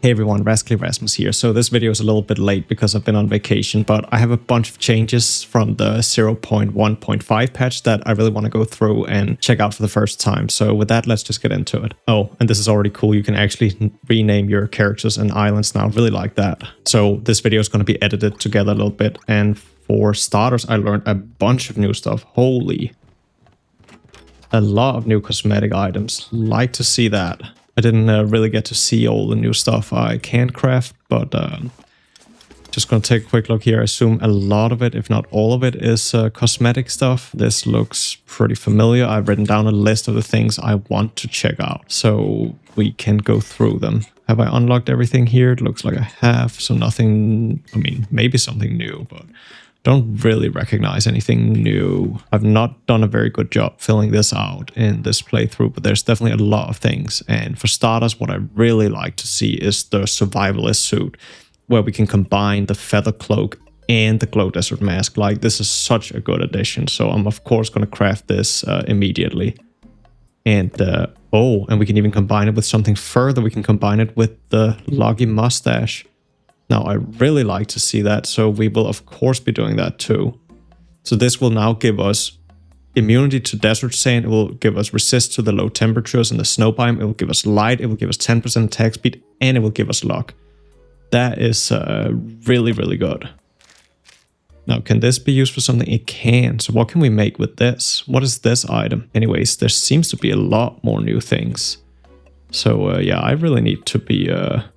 Hey everyone, Rascally Rasmus here. So this video is a little bit late because I've been on vacation, but I have a bunch of changes from the 0.1.5 patch that I really want to go through and check out for the first time. So with that, let's just get into it. Oh, and this is already cool. You can actually rename your characters and islands now. I really like that. So this video is going to be edited together a little bit. And for starters, I learned a bunch of new stuff. Holy. A lot of new cosmetic items. Like to see that. I didn't really get to see all the new stuff I can craft, but just gonna take a quick look here. I assume a lot of it, if not all of it, is cosmetic stuff. This looks pretty familiar. I've written down a list of the things I want to check out, so we can go through them. Have I unlocked everything here? It looks like I have, so nothing, I mean, maybe something new, but don't really recognize anything new. I've not done a very good job filling this out in this playthrough, but there's definitely a lot of things. And for starters, what I really like to see is the survivalist suit, where we can combine the feather cloak and the glow desert mask. Like, this is such a good addition. So I'm of course going to craft this immediately. And and we can even combine it with something further. We can combine it with the loggy mustache. Now, I really like to see that, so we will of course be doing that too. So this will now give us immunity to desert sand, it will give us resist to the low temperatures and the snow biome, it will give us light, it will give us 10% attack speed, and it will give us luck. That is really, really good. Now, can this be used for something? It can. So what can we make with this? What is this item? Anyways, there seems to be a lot more new things. So yeah, I really need to be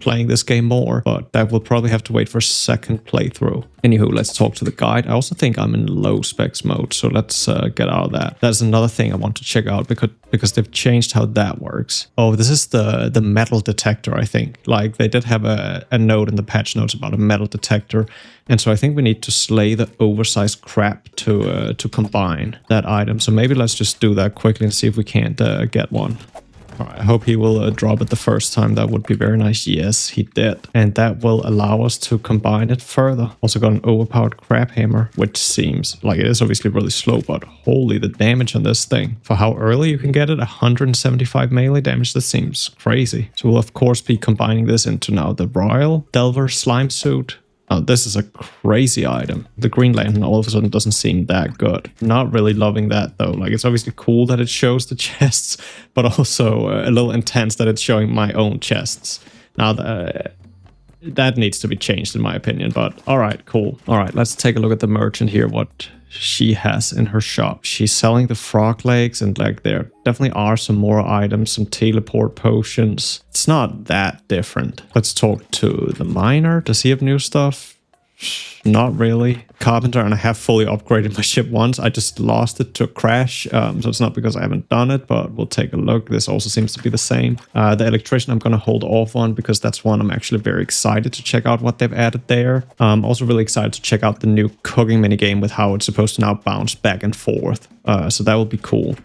playing this game more, but that will probably have to wait for a second playthrough. Anywho, let's talk to the guide. I also think I'm in low specs mode, so let's get out of that. That's another thing I want to check out because they've changed how that works. Oh, this is the metal detector, I think. Like, they did have a note in the patch notes about a metal detector, and so I think we need to slay the oversized crab to combine that item. So maybe let's just do that quickly and see if we can't get one. Alright, I hope he will drop it the first time. That would be very nice. Yes, he did. And that will allow us to combine it further. Also got an overpowered crab hammer, which seems like it is obviously really slow, but holy, the damage on this thing. For how early you can get it, 175 melee damage, that seems crazy. So we'll of course be combining this into now the Royal Delver Slime Suit. Oh, this is a crazy item. The Green Lantern all of a sudden doesn't seem that good. Not really loving that though. Like, it's obviously cool that it shows the chests, but also a little intense that it's showing my own chests. Now, that needs to be changed in my opinion, but all right, cool. All right, let's take a look at the merchant here, what she has in her shop. She's selling the frog legs, and like, there definitely are some more items, some teleport potions. It's not that different. Let's talk to the miner. Does he have new stuff? Not really. Carpenter, and I have fully upgraded my ship once. I just lost it to a crash, so it's not because I haven't done it, but we'll take a look. This also seems to be the same. The electrician I'm going to hold off on because that's one I'm actually very excited to check out what they've added there. I'm also really excited to check out the new cooking minigame with how it's supposed to now bounce back and forth. So that will be cool.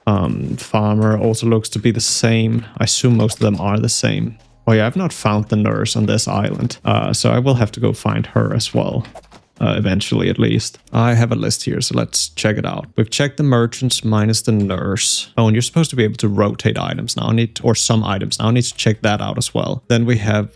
Farmer also looks to be the same. I assume most of them are the same. Oh yeah, I've not found the nurse on this island, so I will have to go find her as well, eventually at least. I have a list here, so let's check it out. We've checked the merchants minus the nurse. Oh, and you're supposed to be able to rotate items now, or some items now. I need to check that out as well. Then we have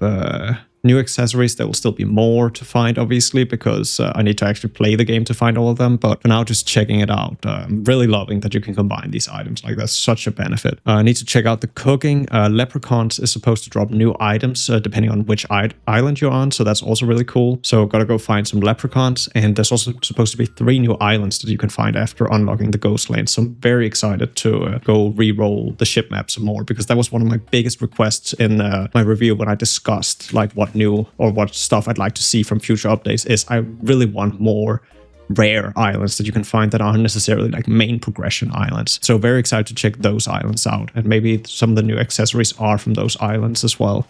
new accessories. There will still be more to find, obviously, because I need to actually play the game to find all of them. But for now, just checking it out. I'm really loving that you can combine these items. Like, that's such a benefit. I need to check out the cooking. Leprechauns is supposed to drop new items depending on which island you're on. So that's also really cool. So gotta go find some leprechauns. And there's also supposed to be 3 new islands that you can find after unlocking the ghost land. So I'm very excited to go re-roll the ship map some more, because that was one of my biggest requests in my review when I discussed like what new or what stuff I'd like to see from future updates. Is I really want more rare islands that you can find that aren't necessarily like main progression islands. So very excited to check those islands out, and maybe some of the new accessories are from those islands as well.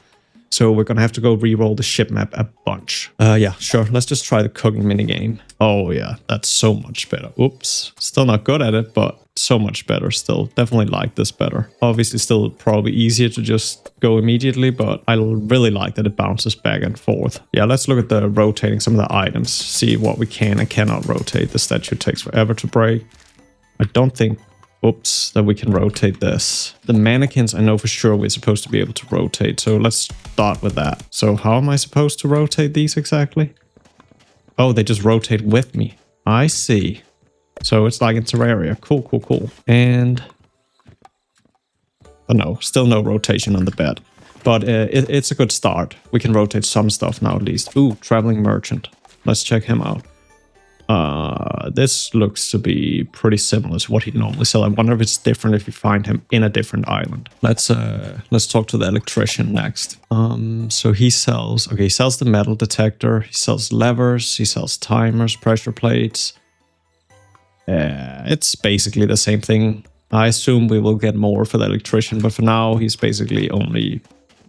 So we're gonna have to go re-roll the ship map a bunch. Yeah, sure. Let's just try the cooking minigame. Oh yeah, that's so much better. Oops. Still not good at it, but so much better still. Definitely like this better. Obviously still probably easier to just go immediately, but I really like that it bounces back and forth. Yeah, let's look at the rotating some of the items. See what we can and cannot rotate. The statue takes forever to break. I don't think... Oops, that we can rotate this. The mannequins, I know for sure we're supposed to be able to rotate. So let's start with that. So how am I supposed to rotate these exactly? Oh, they just rotate with me. I see. So it's like in Terraria. Cool, cool, cool. And... oh no, still no rotation on the bed. But it's a good start. We can rotate some stuff now at least. Ooh, traveling merchant. Let's check him out. This looks to be pretty similar to what he'd normally sell. I wonder if it's different if you find him in a different island. Let's talk to the electrician next. So he sells, okay, he sells the metal detector, he sells levers, he sells timers, pressure plates. It's basically the same thing. I assume we will get more for the electrician, but for now he's basically only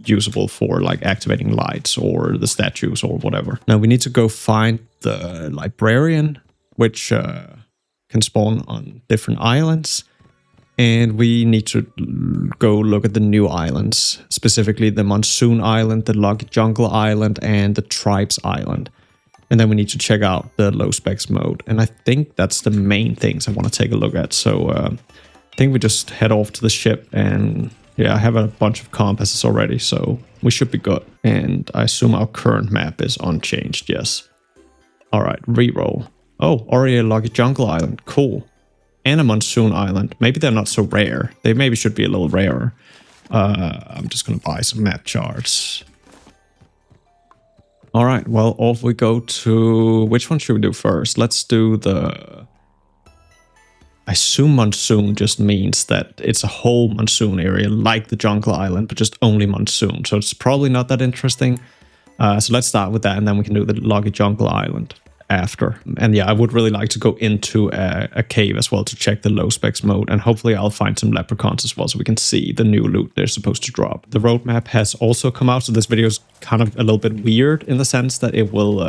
usable for like activating lights or the statues or whatever. Now we need to go find the librarian, which can spawn on different islands, and we need to go look at the new islands, specifically the Monsoon Island, the Lucky Jungle Island, and the Tribes Island. And then we need to check out the low specs mode, and I think that's the main things I want to take a look at. So I think we just head off to the ship, and yeah, I have a bunch of compasses already, so we should be good. And I assume our current map is unchanged, yes. Alright, reroll. Oh, already a Lucky Jungle Island, cool. And a Monsoon Island. Maybe they're not so rare. They maybe should be a little rarer. I'm just gonna buy some map charts. Alright, well, off we go to... which one should we do first? Let's do the... I assume Monsoon just means that it's a whole Monsoon area, like the Jungle Island, but just only Monsoon. So it's probably not that interesting. So let's start with that, and then we can do the Lucky Jungle Island after. And yeah, I would really like to go into a cave as well to check the low specs mode, and hopefully I'll find some leprechauns as well so we can see the new loot they're supposed to drop. The roadmap has also come out, so this video is kind of a little bit weird in the sense that it will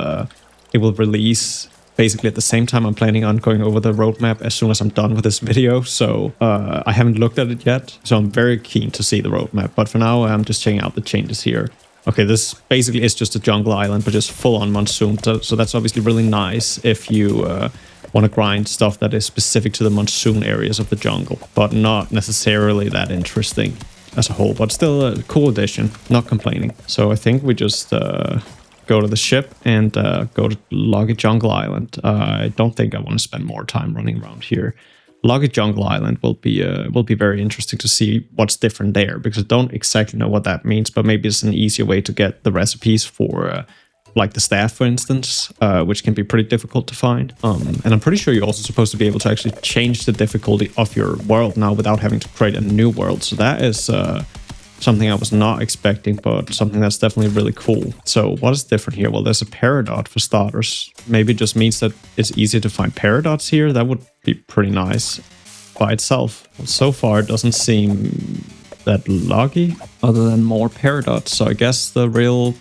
release basically at the same time I'm planning on going over the roadmap as soon as I'm done with this video. So I haven't looked at it yet, so I'm very keen to see the roadmap. But for now, I'm just checking out the changes here. Okay, this basically is just a jungle island, but just full on Monsoon. So that's obviously really nice if you want to grind stuff that is specific to the Monsoon areas of the jungle, but not necessarily that interesting as a whole, but still a cool addition, not complaining. So I think we just go to the ship and go to Lucky Jungle Island. I don't think I want to spend more time running around here. Lucky Jungle Island will be very interesting to see what's different there, because I don't exactly know what that means, but maybe it's an easier way to get the recipes for like the staff, for instance, which can be pretty difficult to find. And I'm pretty sure you're also supposed to be able to actually change the difficulty of your world now without having to create a new world. So that is something I was not expecting, but something that's definitely really cool. So what is different here? Well, there's a peridot for starters. Maybe it just means that it's easier to find peridots here. That would be pretty nice by itself. So far, it doesn't seem that lucky other than more peridots. So I guess the real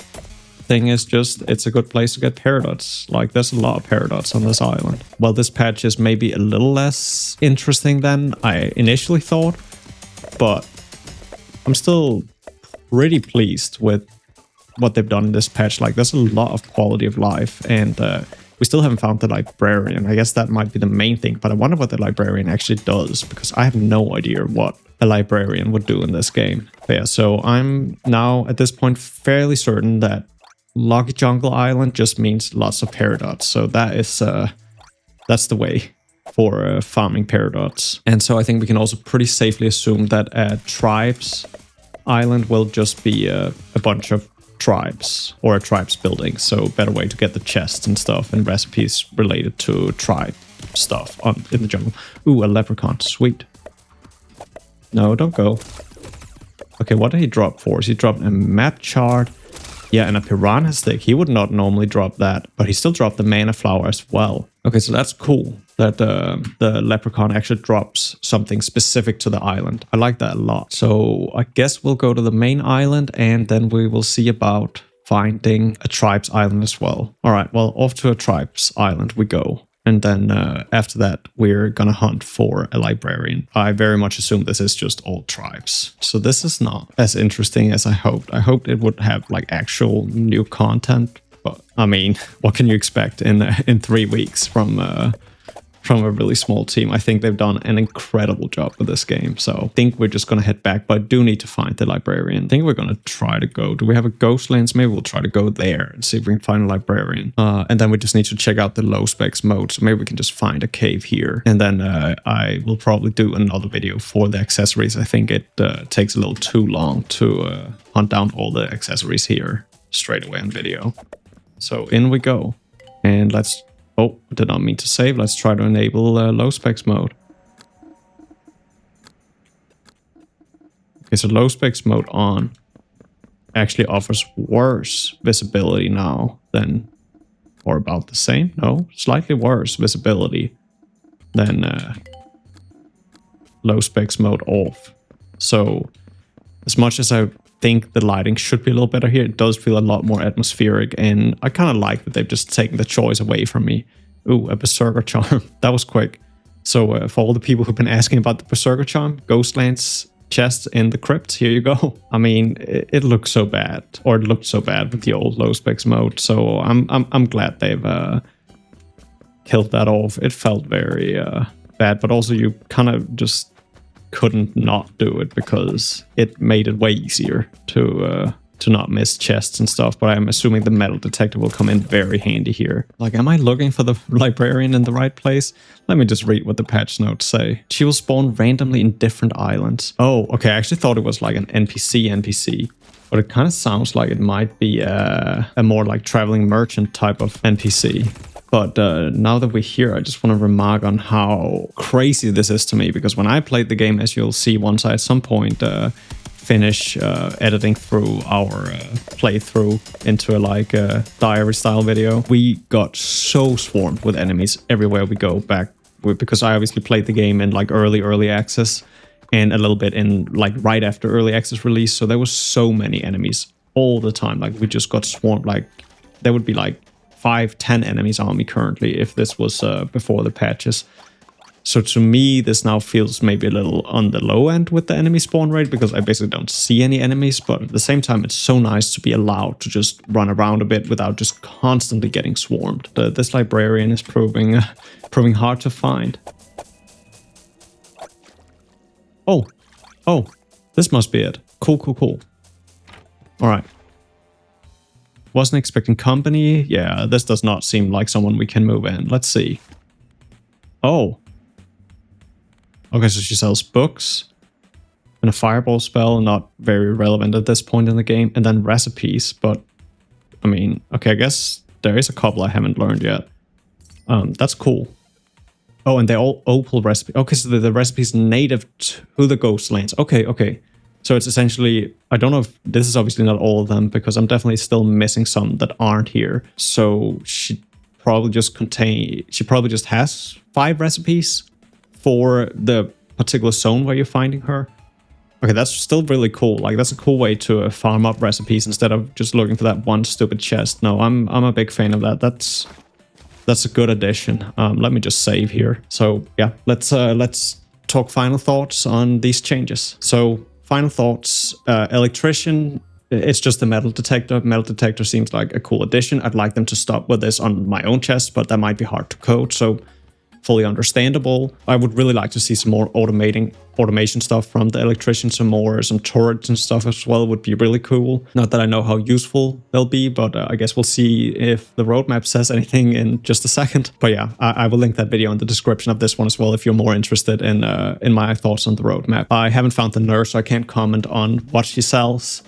thing is just it's a good place to get peridots. Like, there's a lot of peridots on this island. Well, this patch is maybe a little less interesting than I initially thought, but I'm still pretty pleased with what they've done in this patch. Like, there's a lot of quality of life, and we still haven't found the Librarian. I guess that might be the main thing, but I wonder what the Librarian actually does, because I have no idea what a Librarian would do in this game. But yeah, so I'm now at this point fairly certain that Lucky Jungle Island just means lots of peridots. So that is that's the way for farming peridots. And so I think we can also pretty safely assume that Tribes Island will just be a bunch of tribes, or a tribes building. So better way to get the chests and stuff and recipes related to tribe stuff in the jungle. Ooh, a leprechaun, sweet. No, don't go. Okay, what did he drop for us? He dropped a map chart. Yeah, and a piranha stick. He would not normally drop that, but he still dropped the mana flower as well. Okay, so that's cool that the leprechaun actually drops something specific to the island. I like that a lot. So I guess we'll go to the main island, and then we will see about finding a tribes island as well. All right, well, off to a tribes island we go. And then after that, we're gonna hunt for a librarian. I very much assume this is just all tribes. So this is not as interesting as I hoped. I hoped it would have like actual new content. But I mean, what can you expect in 3 weeks from from a really small team. I think they've done an incredible job with this game. So I think we're just going to head back, but I do need to find the Librarian. I think we're going to try to go. Do we have a Ghostlands? Maybe we'll try to go there and see if we can find a Librarian. And then we just need to check out the low specs mode. So maybe we can just find a cave here. And then I will probably do another video for the accessories. I think it takes a little too long to hunt down all the accessories here straight away on video. So in we go. And let's... Oh, I did not mean to save. Let's try to enable low specs mode. Okay, so low specs mode on actually offers worse visibility now than, or about the same? No, slightly worse visibility than low specs mode off. So as much as I think the lighting should be a little better here, it does feel a lot more atmospheric, and I kind of like that they've just taken the choice away from me. Ooh, a Berserker charm. That was quick. So for all the people who've been asking about the Berserker charm, Ghostlands chest in the crypt, here you go. I mean, it looks so bad, or it looked so bad with the old low specs mode. So I'm glad they've killed that off. It felt very bad, but also you kind of just couldn't not do it because it made it way easier to not miss chests and stuff. But I'm assuming the metal detector will come in very handy here. Like, am I looking for the Librarian in the right place? Let me just read what the patch notes say. She will spawn randomly in different islands. Oh, okay. I actually thought it was like an NPC, but it kind of sounds like it might be a more like traveling merchant type of NPC. But now that we're here, I just want to remark on how crazy this is to me, because when I played the game, as you'll see once I at some point finish editing through our playthrough into a diary style video, we got so swarmed with enemies everywhere we go back, because I obviously played the game in like early access and a little bit in like right after early access release. So there was so many enemies all the time. Like, we just got swarmed. Like, there would be like 5-10 enemies on me currently if this was before the patches. So to me, this now feels maybe a little on the low end with the enemy spawn rate, because I basically don't see any enemies, but at the same time, it's so nice to be allowed to just run around a bit without just constantly getting swarmed. This Librarian is proving hard to find. Oh, this must be it. Cool. All right. Wasn't expecting company. Yeah, this does not seem like someone we can move in. Let's see. Oh. Okay, so she sells books and a fireball spell, not very relevant at this point in the game, and then recipes. But, I mean, okay, I guess there is a couple I haven't learned yet. That's cool. Oh, and they're all opal recipes. Okay, so the recipes native to the Ghostlands. Okay. So it's essentially, I don't know if this is obviously not all of them, because I'm definitely still missing some that aren't here. So she probably just has 5 recipes for the particular zone where you're finding her. Okay, that's still really cool. Like, that's a cool way to farm up recipes instead of just looking for that one stupid chest. No, I'm a big fan of that. That's a good addition. Let me just save here. So yeah, let's talk final thoughts on these changes. So final thoughts, electrician, it's just the metal detector. Metal detector seems like a cool addition. I'd like them to stop with this on my own chest, but that might be hard to code, so fully understandable. I would really like to see some more automation stuff from the electrician, some turrets and stuff as well would be really cool. Not that I know how useful they'll be, but I guess we'll see if the roadmap says anything in just a second. But yeah, I will link that video in the description of this one as well if you're more interested in my thoughts on the roadmap. I haven't found the nurse, so I can't comment on what she sells.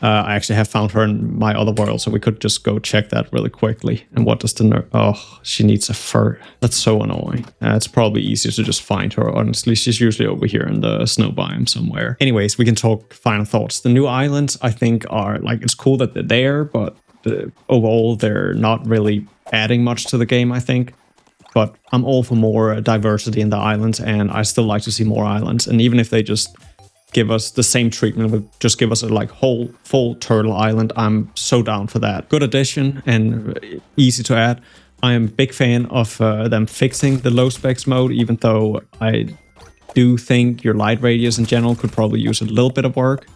I actually have found her in my other world, so we could just go check that really quickly. And what does the nurse... Oh, she needs a fur. That's so annoying. It's probably easier to just find her. Honestly, she's usually over here in the snow biome somewhere. Anyways, we can talk final thoughts. The new islands, I think, are... Like, it's cool that they're there, but overall, they're not really adding much to the game, I think. But I'm all for more diversity in the islands, and I still like to see more islands. And even if they just give us the same treatment, would just give us a full turtle island, I'm so down for that. Good addition and easy to add. I am a big fan of them fixing the low specs mode, even though I do think your light radius in general could probably use a little bit of work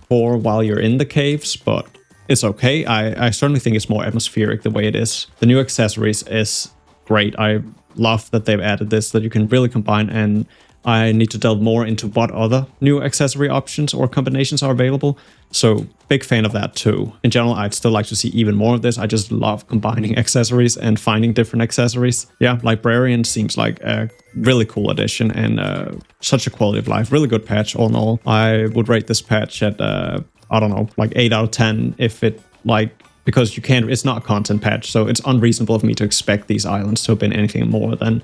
for while you're in the caves, but it's okay. I certainly think it's more atmospheric the way it is. The new accessories is great. I love that they've added this, that you can really combine, and I need to delve more into what other new accessory options or combinations are available. So big fan of that too. In general, I'd still like to see even more of this. I just love combining accessories and finding different accessories. Yeah, Librarian seems like a really cool addition and such a quality of life. Really good patch all in all. I would rate this patch at, I don't know, like 8 out of 10 if it because you can't, it's not a content patch. So it's unreasonable of me to expect these islands to have been anything more than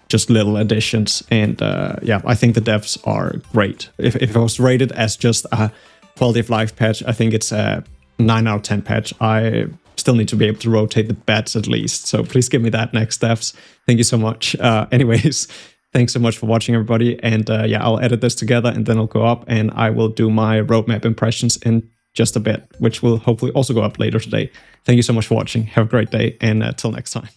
just little additions. And yeah, I think the devs are great. If it was rated as just a quality of life patch, I think it's a 9 out of 10 patch. I still need to be able to rotate the bats at least. So please give me that next, devs. Thank you so much. Anyways, thanks so much for watching, everybody. And yeah, I'll edit this together and then it'll go up, and I will do my roadmap impressions in just a bit, which will hopefully also go up later today. Thank you so much for watching. Have a great day, and till next time.